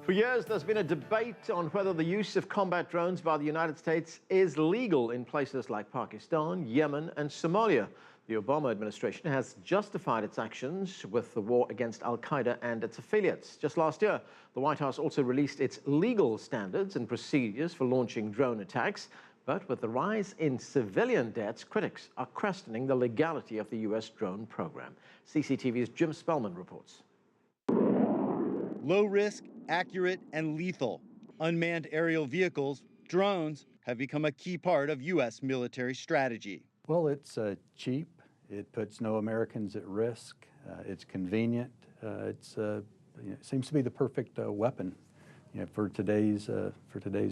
For years, there's been a debate on whether the use of combat drones by the United States is legal in places like Pakistan, Yemen, and Somalia. The Obama administration has justified its actions with the war against al-Qaeda and its affiliates. Just last year, the White House also released its legal standards and procedures for launching drone attacks. But with the rise in civilian deaths, critics are questioning the legality of the U.S. drone program. CCTV's Jim Spellman reports. Low risk, accurate, and lethal. Unmanned aerial vehicles, drones, have become a key part of U.S. military strategy. Well, it's cheap. It puts no Americans at risk. It's convenient. It seems to be the perfect weapon, for today's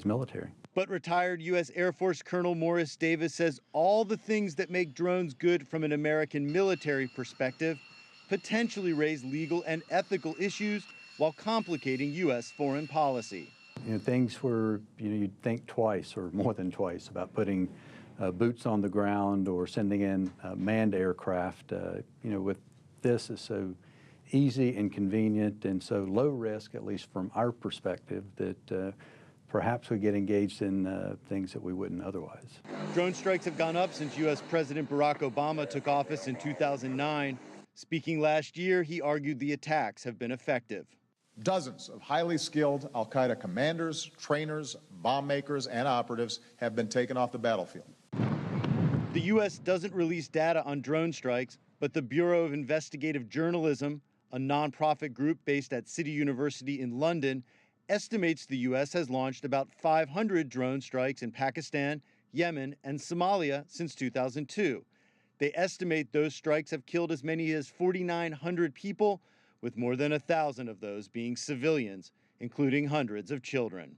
military. But retired U.S. Air Force Colonel Morris Davis says all the things that make drones good from an American military perspective potentially raise legal and ethical issues while complicating U.S. foreign policy. Things where you'd think twice or more than twice about putting boots on the ground or sending in manned aircraft. With this is so easy and convenient and so low risk, at least from our perspective, that perhaps we get engaged in things that we wouldn't otherwise. Drone strikes have gone up since U.S. President Barack Obama took office in 2009. Speaking last year, he argued the attacks have been effective. Dozens of highly skilled al-Qaeda commanders, trainers, bomb makers, and operatives have been taken off the battlefield. The U.S. doesn't release data on drone strikes, but the Bureau of Investigative Journalism, a nonprofit group based at City University in London, estimates the U.S. has launched about 500 drone strikes in Pakistan, Yemen, and Somalia since 2002. They estimate those strikes have killed as many as 4,900 people, with more than 1,000 of those being civilians, including hundreds of children.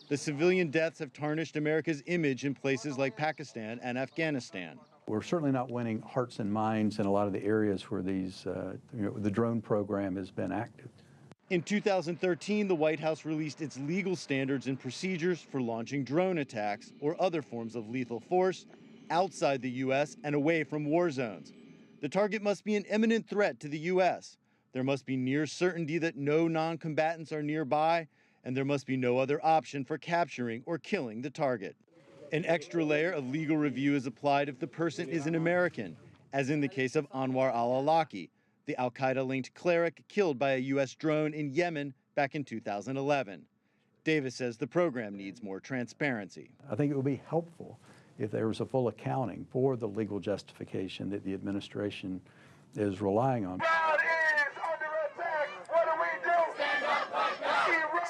The civilian deaths have tarnished America's image in places like Pakistan and Afghanistan. We're certainly not winning hearts and minds in a lot of the areas where the drone program has been active. In 2013, the White House released its legal standards and procedures for launching drone attacks or other forms of lethal force outside the U.S. and away from war zones. The target must be an imminent threat to the U.S. There must be near certainty that no non-combatants are nearby, and there must be no other option for capturing or killing the target. An extra layer of legal review is applied if the person is an American, as in the case of Anwar al-Awlaki, the al-Qaeda-linked cleric killed by a U.S. drone in Yemen back in 2011. Davis says the program needs more transparency. I think it would be helpful if there was a full accounting for the legal justification that the administration is relying on.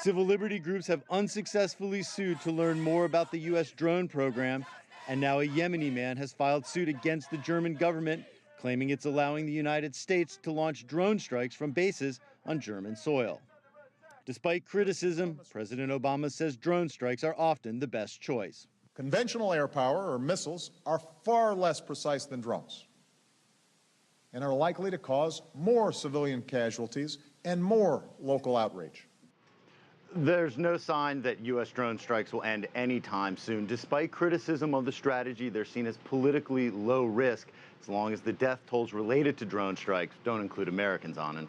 Civil liberty groups have unsuccessfully sued to learn more about the U.S. drone program, and now a Yemeni man has filed suit against the German government, claiming it's allowing the United States to launch drone strikes from bases on German soil. Despite criticism, President Obama says drone strikes are often the best choice. Conventional air power or missiles are far less precise than drones and are likely to cause more civilian casualties and more local outrage. There's no sign that U.S. drone strikes will end anytime soon. Despite criticism of the strategy, they're seen as politically low risk as long as the death tolls related to drone strikes don't include Americans on it.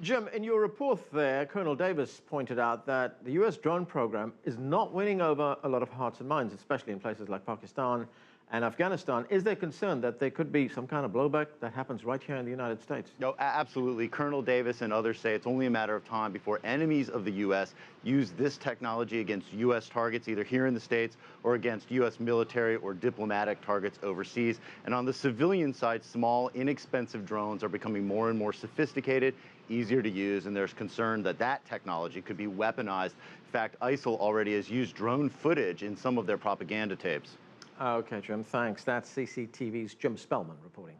Jim, in your report there, Colonel Davis pointed out that the U.S. drone program is not winning over a lot of hearts and minds, especially in places like Pakistan and Afghanistan. Is there concern that there could be some kind of blowback that happens right here in the United States? No, absolutely. Colonel Davis and others say it's only a matter of time before enemies of the U.S. use this technology against U.S. targets, either here in the States or against U.S. military or diplomatic targets overseas. And on the civilian side, small, inexpensive drones are becoming more and more sophisticated, easier to use, and there's concern that that technology could be weaponized. In fact, ISIL already has used drone footage in some of their propaganda tapes. Okay, Jim, thanks. That's CCTV's Jim Spellman reporting.